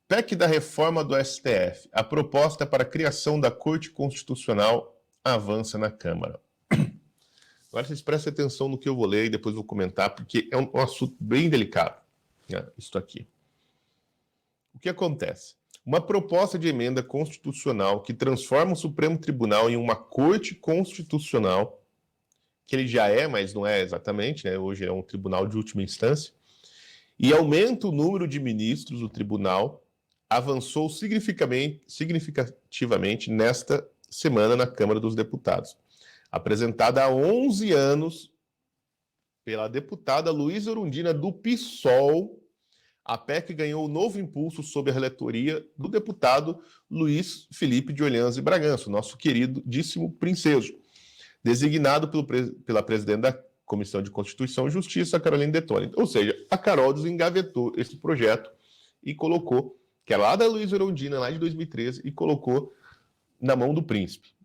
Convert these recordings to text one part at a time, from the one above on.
PEC da reforma do STF. A proposta para a criação da Corte Constitucional avança na Câmara. Agora vocês prestem atenção no que eu vou ler e depois vou comentar, porque é um assunto bem delicado, né, isso aqui. O que acontece? Uma proposta de emenda constitucional que transforma o Supremo Tribunal em uma Corte Constitucional, que ele já é, mas não é exatamente, né? Hoje é um tribunal de última instância, e aumenta o número de ministros do tribunal, avançou significativamente nesta semana na Câmara dos Deputados. Apresentada há 11 anos pela deputada Luísa Erundina, do PSOL, a PEC ganhou novo impulso sob a relatoria do deputado Luiz Felipe de Orleans e Bragança, nosso queridíssimo princeso, designado pela presidente da Comissão de Constituição e Justiça, Carolina Detoni. Ou seja, a Carol desengavetou esse projeto e colocou, que é lá da Luísa Erundina, lá de 2013, e colocou na mão do príncipe.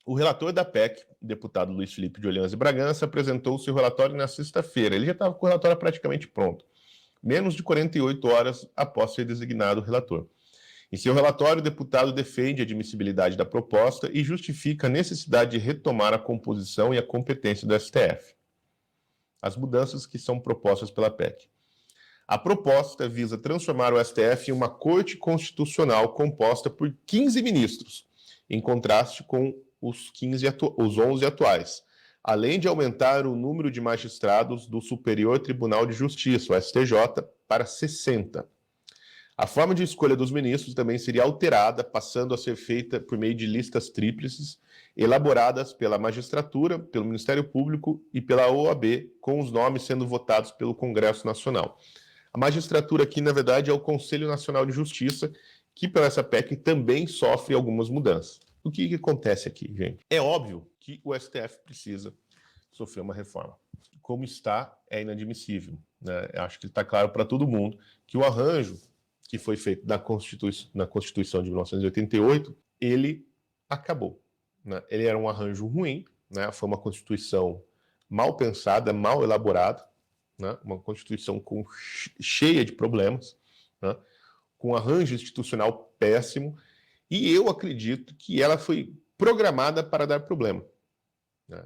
O relator da PEC, o deputado Luiz Felipe de Orleans e Bragança, apresentou o seu relatório na sexta-feira. Ele já estava com o relatório praticamente pronto, menos de 48 horas após ser designado relator. Em seu relatório, o deputado defende a admissibilidade da proposta e justifica a necessidade de retomar a composição e a competência do STF. As mudanças que são propostas pela PEC. A proposta visa transformar o STF em uma corte constitucional composta por 15 ministros, em contraste com os 11 atuais, além de aumentar o número de magistrados do Superior Tribunal de Justiça, o STJ, para 60. A forma de escolha dos ministros também seria alterada, passando a ser feita por meio de listas tríplices, elaboradas pela magistratura, pelo Ministério Público e pela OAB, com os nomes sendo votados pelo Congresso Nacional. A magistratura aqui, na verdade, é o Conselho Nacional de Justiça, que, pela essa PEC, também sofre algumas mudanças. O que acontece aqui, gente? É óbvio que o STF precisa sofrer uma reforma. Como está, é inadmissível, né? Eu acho que está claro para todo mundo que o arranjo que foi feito na Constituição de 1988, ele acabou, né? Ele era um arranjo ruim, né? Foi uma Constituição mal pensada, mal elaborada, né? Uma Constituição cheia de problemas, né? Com um arranjo institucional péssimo, e eu acredito que ela foi programada para dar problema, né?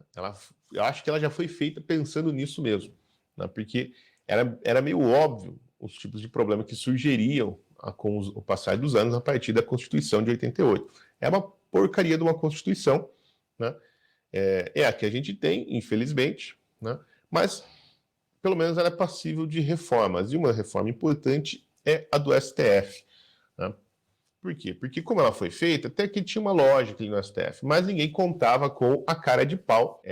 Eu acho que ela já foi feita pensando nisso mesmo, né? Porque era meio óbvio os tipos de problema que surgiriam com o passar dos anos a partir da Constituição de 88. É uma porcaria de uma Constituição, né? É a que a gente tem, infelizmente, né? Mas pelo menos ela é passível de reformas, e uma reforma importante é a do STF, né? Por quê? Porque como ela foi feita, até que tinha uma lógica ali no STF, mas ninguém contava com a cara de pau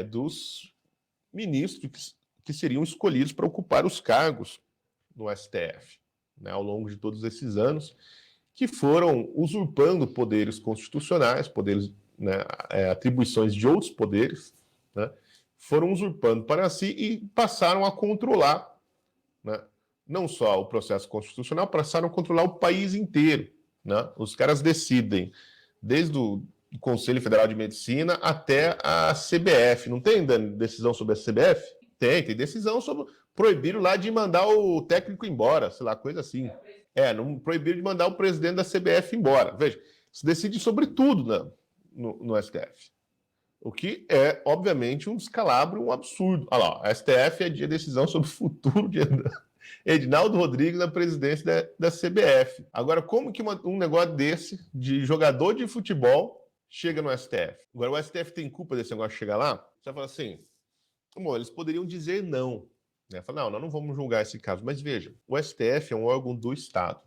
dos ministros que seriam escolhidos para ocupar os cargos no STF, né, ao longo de todos esses anos, que foram usurpando poderes constitucionais, poderes, né, atribuições de outros poderes, né, foram usurpando para si e passaram a controlar, né, não só o processo constitucional, passaram a controlar o país inteiro, né? Os caras decidem, desde o Conselho Federal de Medicina até a CBF. Não tem decisão sobre a CBF? Tem decisão sobre proibiram lá de mandar o técnico embora, sei lá, coisa assim. Não proibiram de mandar o presidente da CBF embora. Veja, se decide sobre tudo, né, no STF. O que é, obviamente, um descalabro, um absurdo. Olha lá, a STF é de decisão sobre o futuro de Edinaldo Rodrigues na presidência da CBF. Agora, como que um negócio desse, de jogador de futebol, chega no STF? Agora, o STF tem culpa desse negócio de chegar lá? Você vai falar assim, bom, eles poderiam dizer não, né? Falar, não, nós não vamos julgar esse caso. Mas veja, o STF é um órgão do Estado,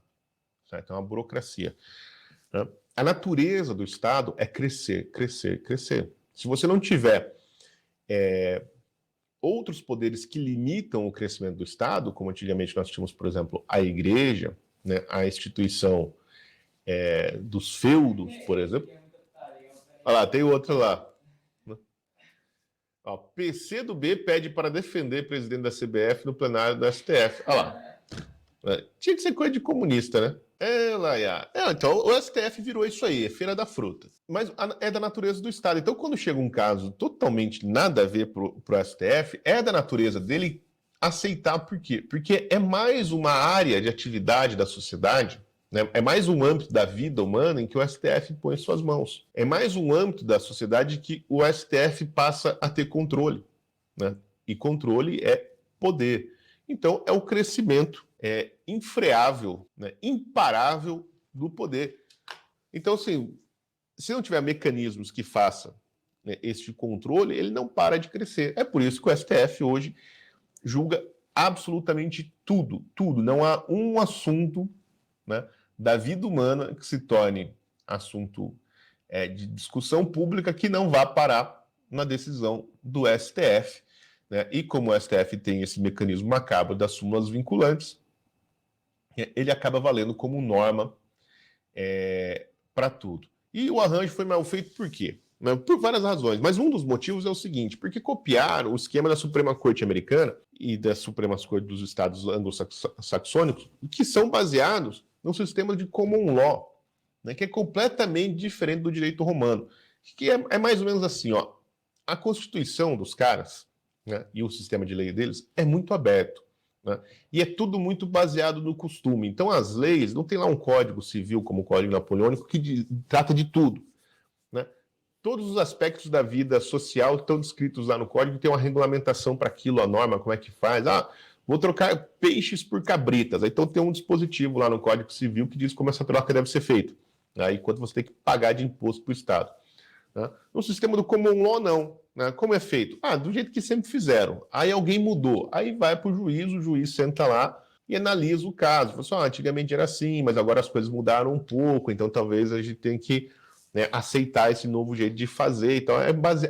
certo? É uma burocracia, né? A natureza do Estado é crescer, crescer, crescer. Se você não tiver outros poderes que limitam o crescimento do Estado, como antigamente nós tínhamos, por exemplo, a igreja, né, a instituição dos feudos, por exemplo. Olha lá, tem outra lá. Ó, PCdoB pede para defender presidente da CBF no plenário do STF. Olha lá. Tinha que ser coisa de comunista, né? Então o STF virou isso aí, é feira da fruta. Mas é da natureza do Estado. Então quando chega um caso totalmente nada a ver pro STF, é da natureza dele aceitar. Por quê? Porque é mais uma área de atividade da sociedade, né? É mais um âmbito da vida humana em que o STF põe suas mãos. É mais um âmbito da sociedade que o STF passa a ter controle, né? E controle é poder. Então, é o crescimento infreável, né? Imparável do poder. Então, assim, se não tiver mecanismos que façam, né, esse controle, ele não para de crescer. É por isso que o STF hoje julga absolutamente tudo, tudo. Não há um assunto, né, da vida humana que se torne assunto de discussão pública que não vá parar na decisão do STF. Né? E como o STF tem esse mecanismo macabro das súmulas vinculantes, ele acaba valendo como norma para tudo. E o arranjo foi mal feito por quê? Por várias razões, mas um dos motivos é o seguinte, porque copiaram o esquema da Suprema Corte Americana e das Supremas Cortes dos Estados anglo-saxônicos, que são baseados no sistema de common law, né, que é completamente diferente do direito romano, que é mais ou menos assim, ó, a Constituição dos caras, né, e o sistema de lei deles é muito aberto, né, e é tudo muito baseado no costume. Então as leis, não tem lá um código civil como o Código Napoleônico que trata de tudo, né? Todos os aspectos da vida social estão descritos lá no código, tem uma regulamentação para aquilo, a norma, como é que faz. Ah, vou trocar peixes por cabritas. Então tem um dispositivo lá no Código Civil que diz como essa troca deve ser feita. Aí quanto você tem que pagar de imposto para o Estado. Né? No sistema do common law, não. Né? Como é feito? Ah, do jeito que sempre fizeram. Aí alguém mudou. Aí vai para o juiz senta lá e analisa o caso. Fala assim, ah, antigamente era assim, mas agora as coisas mudaram um pouco, então talvez a gente tenha que, né, aceitar esse novo jeito de fazer. Então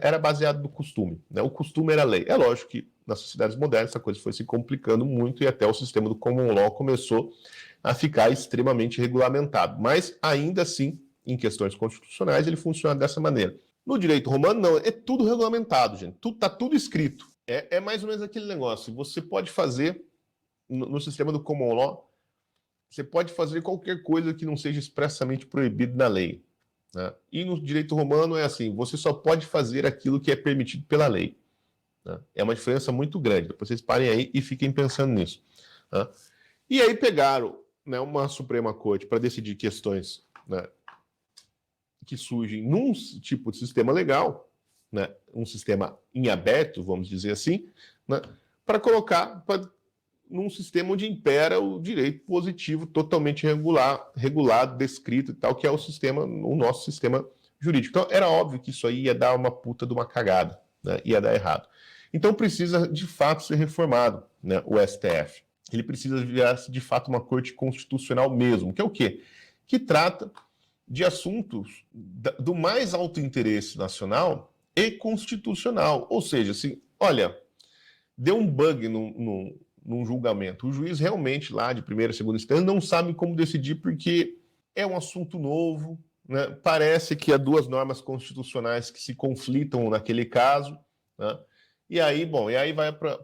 era baseado no costume, né? O costume era lei. É lógico que nas sociedades modernas essa coisa foi se complicando muito e até o sistema do common law começou a ficar extremamente regulamentado. Mas ainda assim, em questões constitucionais, ele funciona dessa maneira. No direito romano, não, é tudo regulamentado, gente. Tá tudo escrito. É mais ou menos aquele negócio. Você pode fazer, no sistema do common law, você pode fazer qualquer coisa que não seja expressamente proibido na lei. Né? E no direito romano é assim, você só pode fazer aquilo que é permitido pela lei. Né? É uma diferença muito grande. Depois vocês parem aí e fiquem pensando nisso. Né? E aí pegaram, né, uma Suprema Corte para decidir questões, né, que surgem num tipo de sistema legal, né, um sistema em aberto, vamos dizer assim, né, para colocar num sistema onde impera o direito positivo totalmente regulado, descrito e tal, que é o nosso sistema jurídico. Então, era óbvio que isso aí ia dar uma puta de uma cagada, né? Ia dar errado. Então, precisa, de fato, ser reformado, né, o STF. Ele precisa virar, de fato, uma corte constitucional mesmo, que é o quê? Que trata de assuntos do mais alto interesse nacional e constitucional. Ou seja, assim, olha, deu um bug num julgamento. O juiz realmente lá de primeira, segunda instância não sabe como decidir porque é um assunto novo, né? Parece que há duas normas constitucionais que se conflitam naquele caso, né? E aí, bom, vai para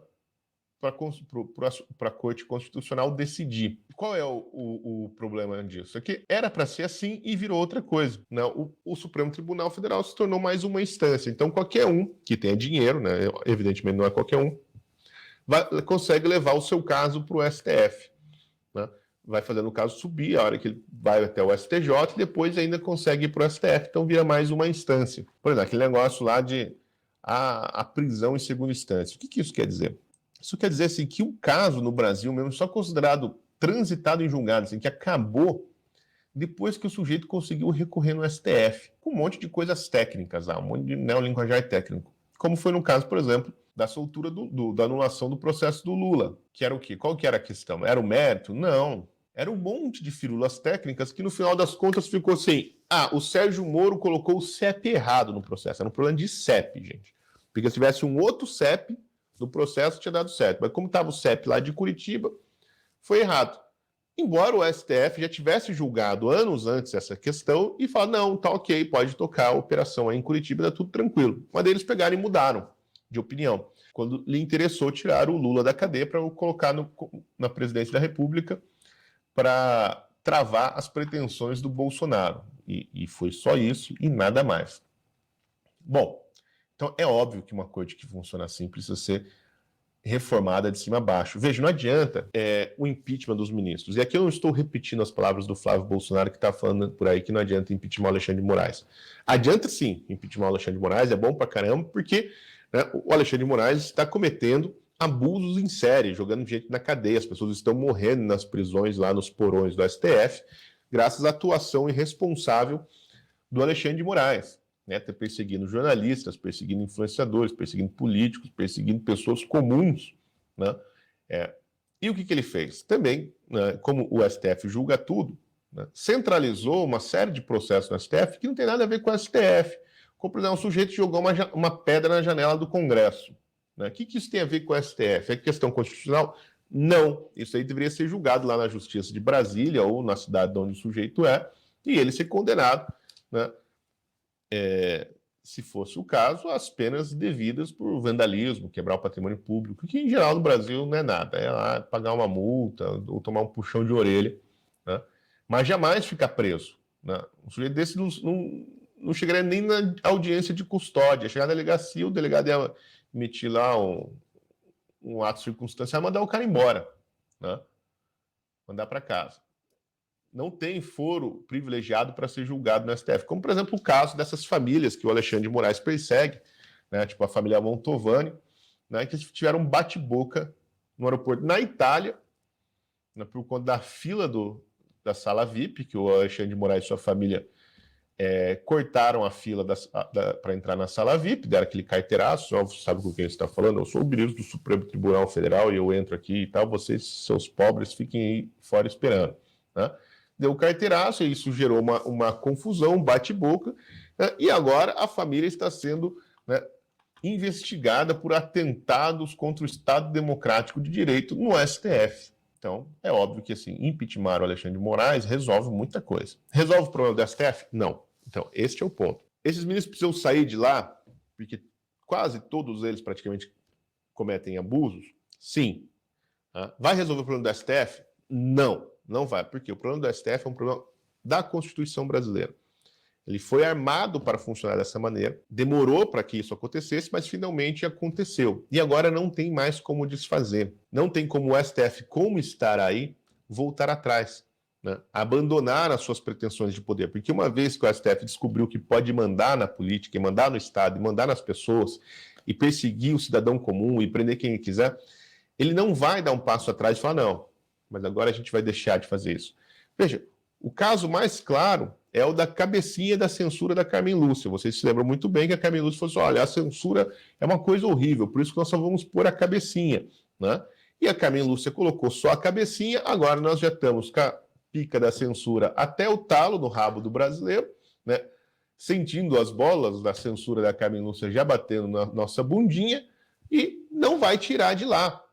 a Corte Constitucional decidir. Qual é o problema disso? É que era para ser assim e virou outra coisa. Né? O Supremo Tribunal Federal se tornou mais uma instância. Então, qualquer um que tenha dinheiro, né, evidentemente não é qualquer um, consegue levar o seu caso para o STF. Né? Vai fazendo o caso subir, a hora que ele vai até o STJ, e depois ainda consegue ir para o STF. Então, vira mais uma instância. Por exemplo, aquele negócio lá de a prisão em segunda instância. O que isso quer dizer? Isso quer dizer assim, que o caso no Brasil mesmo só considerado transitado em julgado, assim, que acabou depois que o sujeito conseguiu recorrer no STF, com um monte de coisas técnicas, um monte de neolinguajar técnico. Como foi no caso, por exemplo, da soltura da anulação do processo do Lula. Que era o quê? Qual que era a questão? Era o mérito? Não. Era um monte de firulas técnicas que no final das contas ficou assim, o Sérgio Moro colocou o CEP errado no processo. Era um problema de CEP, gente. Porque se tivesse um outro CEP no processo, tinha dado certo. Mas como estava o CEP lá de Curitiba, foi errado. Embora o STF já tivesse julgado anos antes essa questão e falado, não, tá ok, pode tocar a operação aí em Curitiba, tá tudo tranquilo. Mas eles pegaram e mudaram de opinião. Quando lhe interessou tirar o Lula da cadeia para colocar na presidência da República para travar as pretensões do Bolsonaro. E foi só isso e nada mais. Bom, então é óbvio que uma corte que funciona assim precisa ser reformada de cima a baixo. Veja, não adianta o impeachment dos ministros. E aqui eu não estou repetindo as palavras do Flávio Bolsonaro, que está falando por aí que não adianta impeachment o Alexandre de Moraes. Adianta sim impeachment o Alexandre de Moraes, é bom pra caramba, porque, né, o Alexandre de Moraes está cometendo abusos em série, jogando gente na cadeia. As pessoas estão morrendo nas prisões, lá nos porões do STF, graças à atuação irresponsável do Alexandre de Moraes, né, perseguindo jornalistas, perseguindo influenciadores, perseguindo políticos, perseguindo pessoas comuns, né? E o que ele fez? Também, né, como o STF julga tudo, né, centralizou uma série de processos no STF que não tem nada a ver com o STF. Como, por exemplo, um sujeito jogou uma pedra na janela do Congresso. Né? O que isso tem a ver com o STF? É questão constitucional? Não. Isso aí deveria ser julgado lá na Justiça de Brasília ou na cidade onde o sujeito é, e ele ser condenado, né, se fosse o caso, as penas devidas por vandalismo, quebrar o patrimônio público, que em geral no Brasil não é nada, é lá pagar uma multa ou tomar um puxão de orelha, né? Mas jamais ficar preso. Né? Um sujeito desse não chegaria nem na audiência de custódia, chegar na delegacia, o delegado ia emitir lá um ato circunstancial e mandar o cara embora, né? Mandar para casa. Não tem foro privilegiado para ser julgado no STF. Como, por exemplo, o caso dessas famílias que o Alexandre de Moraes persegue, né, tipo a família Montovani, né, que tiveram um bate-boca no aeroporto na Itália, né, por conta da fila da sala VIP, que o Alexandre de Moraes e sua família cortaram a fila para entrar na sala VIP, deram aquele carteiraço, você sabe com quem você está falando, eu sou o ministro do Supremo Tribunal Federal e eu entro aqui e tal, vocês, seus pobres, fiquem aí fora esperando, né? Deu o carteiraço, e isso gerou uma confusão, um bate-boca, né? E agora a família está sendo, né, investigada por atentados contra o Estado Democrático de Direito no STF. Então, é óbvio que, assim, impeachment o Alexandre de Moraes resolve muita coisa. Resolve o problema do STF? Não. Então, este é o ponto. Esses ministros precisam sair de lá, porque quase todos eles praticamente cometem abusos? Sim. Vai resolver o problema do STF? Não. Não vai, porque o problema do STF é um problema da Constituição brasileira. Ele foi armado para funcionar dessa maneira, demorou para que isso acontecesse, mas finalmente aconteceu. E agora não tem mais como desfazer. Não tem como o STF, como estar aí, voltar atrás, né? Abandonar as suas pretensões de poder. Porque uma vez que o STF descobriu que pode mandar na política, e mandar no Estado, e mandar nas pessoas, e perseguir o cidadão comum, e prender quem ele quiser, ele não vai dar um passo atrás e falar, não, mas agora a gente vai deixar de fazer isso. Veja, o caso mais claro é o da cabecinha da censura da Carmen Lúcia. Vocês se lembram muito bem que a Carmen Lúcia falou assim, olha, a censura é uma coisa horrível, por isso que nós só vamos pôr a cabecinha, né? E a Carmen Lúcia colocou só a cabecinha, agora nós já estamos com a pica da censura até o talo no rabo do brasileiro, né? Sentindo as bolas da censura da Carmen Lúcia já batendo na nossa bundinha, e não vai tirar de lá,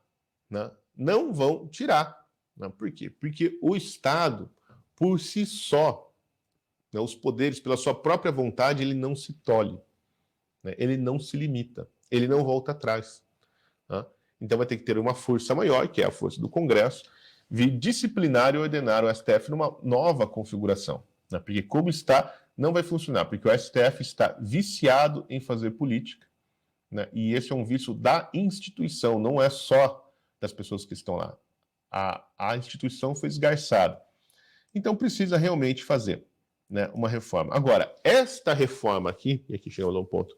né? Não vão tirar. Né? Por quê? Porque o Estado, por si só, né, os poderes, pela sua própria vontade, ele não se tolhe, né? Ele não se limita, ele não volta atrás. Né? Então vai ter que ter uma força maior, que é a força do Congresso, vir disciplinar e ordenar o STF numa nova configuração. Né? Porque como está, não vai funcionar, porque o STF está viciado em fazer política, né? E esse é um vício da instituição, não é só das pessoas que estão lá. A instituição foi esgarçada. Então precisa realmente fazer, né, uma reforma. Agora, esta reforma aqui, e aqui chegamos a um ponto,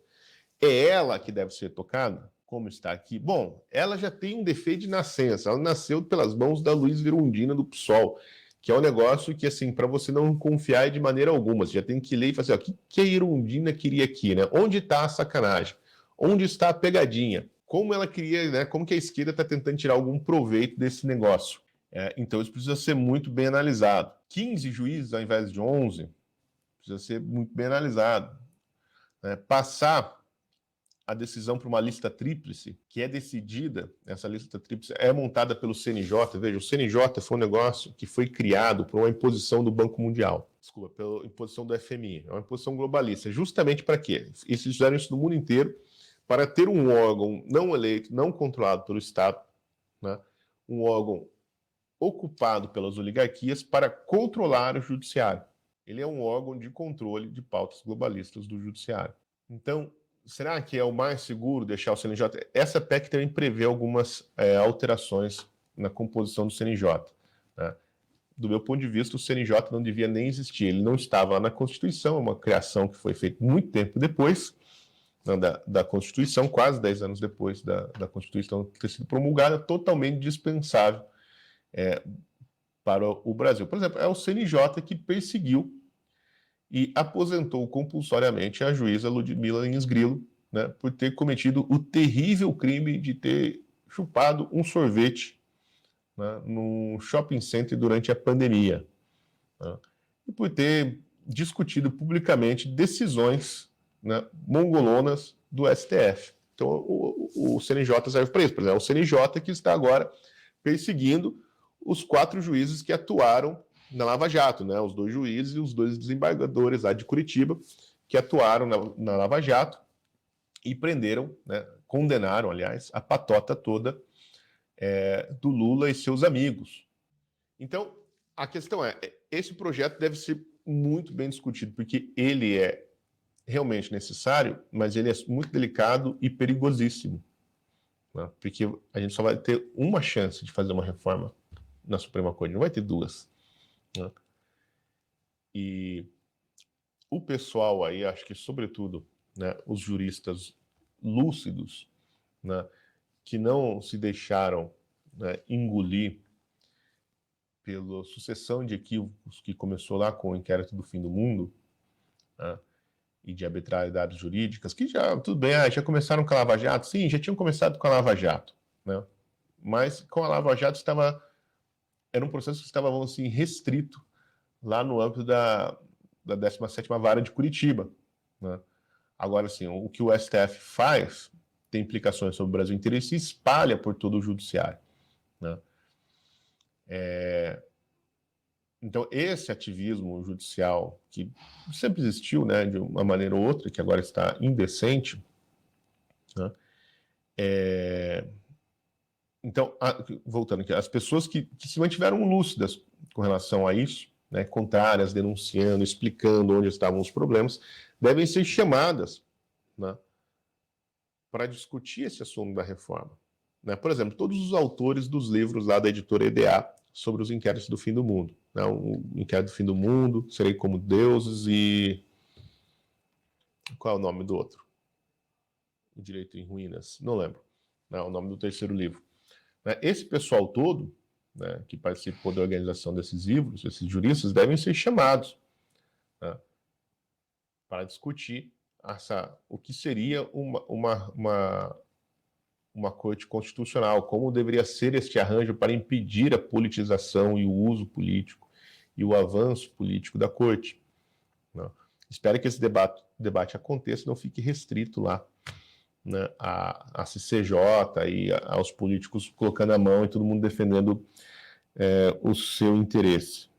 é ela que deve ser tocada? Como está aqui? Bom, ela já tem um defeito de nascença. Ela nasceu pelas mãos da Luiz Erundina do PSOL, que é um negócio que, assim, para você não confiar de maneira alguma, você já tem que ler e fazer, ó, o que a Erundina queria aqui, né? Onde está a sacanagem? Onde está a pegadinha? Como ela queria, né? Como que a esquerda está tentando tirar algum proveito desse negócio? Então isso precisa ser muito bem analisado. 15 juízes ao invés de 11 precisa ser muito bem analisado. Passar a decisão para uma lista tríplice, que é decidida, essa lista tríplice é montada pelo CNJ. Veja, o CNJ foi um negócio que foi criado por uma imposição do Banco Mundial. Desculpa, pela imposição do FMI. É uma imposição globalista. Justamente para quê? Eles fizeram isso no mundo inteiro, para ter um órgão não eleito, não controlado pelo Estado, né? Um órgão ocupado pelas oligarquias para controlar o judiciário. Ele é um órgão de controle de pautas globalistas do judiciário. Então, será que é o mais seguro deixar o CNJ? Essa PEC também prevê algumas alterações na composição do CNJ. Né? Do meu ponto de vista, o CNJ não devia nem existir. Ele não estava lá na Constituição, é uma criação que foi feita muito tempo depois, né, da Constituição, quase 10 anos depois da Constituição ter sido promulgada, totalmente dispensável para o Brasil. Por exemplo, é o CNJ que perseguiu e aposentou compulsoriamente a juíza Ludmila Lins Grilo, né, por ter cometido o terrível crime de ter chupado um sorvete, né, num shopping center durante a pandemia, né, e por ter discutido publicamente decisões, né, mongolonas do STF. Então, o CNJ serve para isso. Por exemplo, é o CNJ que está agora perseguindo os 4 juízes que atuaram na Lava Jato, né? Os 2 juízes e os 2 desembargadores lá de Curitiba que atuaram na Lava Jato e prenderam, né, condenaram, aliás, a patota toda do Lula e seus amigos. Então, a questão é, esse projeto deve ser muito bem discutido, porque ele é realmente necessário, mas ele é muito delicado e perigosíssimo, né? Porque a gente só vai ter uma chance de fazer uma reforma na Suprema Corte, não vai ter 2. Né? E o pessoal aí, acho que sobretudo, né, os juristas lúcidos, né, que não se deixaram, né, engolir pela sucessão de equívocos que começou lá com o inquérito do fim do mundo, né, e de arbitrariedades jurídicas, que já, tudo bem, já começaram com a Lava Jato? Sim, já tinham começado com a Lava Jato, né? Mas com a Lava Jato era um processo que estava, vamos assim, restrito lá no âmbito da 17ª Vara de Curitiba, né? Agora, assim, o que o STF faz tem implicações sobre o Brasil inteiro e se espalha por todo o judiciário, né? Então, esse ativismo judicial, que sempre existiu, né, de uma maneira ou outra, que agora está indecente, né? Então, voltando aqui, as pessoas que se mantiveram lúcidas com relação a isso, né, contrárias, denunciando, explicando onde estavam os problemas, devem ser chamadas, né, para discutir esse assunto da reforma. Né? Por exemplo, todos os autores dos livros lá da editora EDA sobre os inquéritos do fim do mundo. Né? O inquérito do fim do mundo, Serei como Deuses e... Qual é o nome do outro? O Direito em Ruínas, não lembro. Não, o nome do terceiro livro. Né? Esse pessoal todo, né, que participou da organização desses livros, esses juristas, devem ser chamados, né, para discutir o que seria uma corte constitucional, como deveria ser este arranjo para impedir a politização e o uso político e o avanço político da corte. Né? Espero que esse debate aconteça e não fique restrito lá, né, a CCJ e aos políticos colocando a mão e todo mundo defendendo o seu interesse.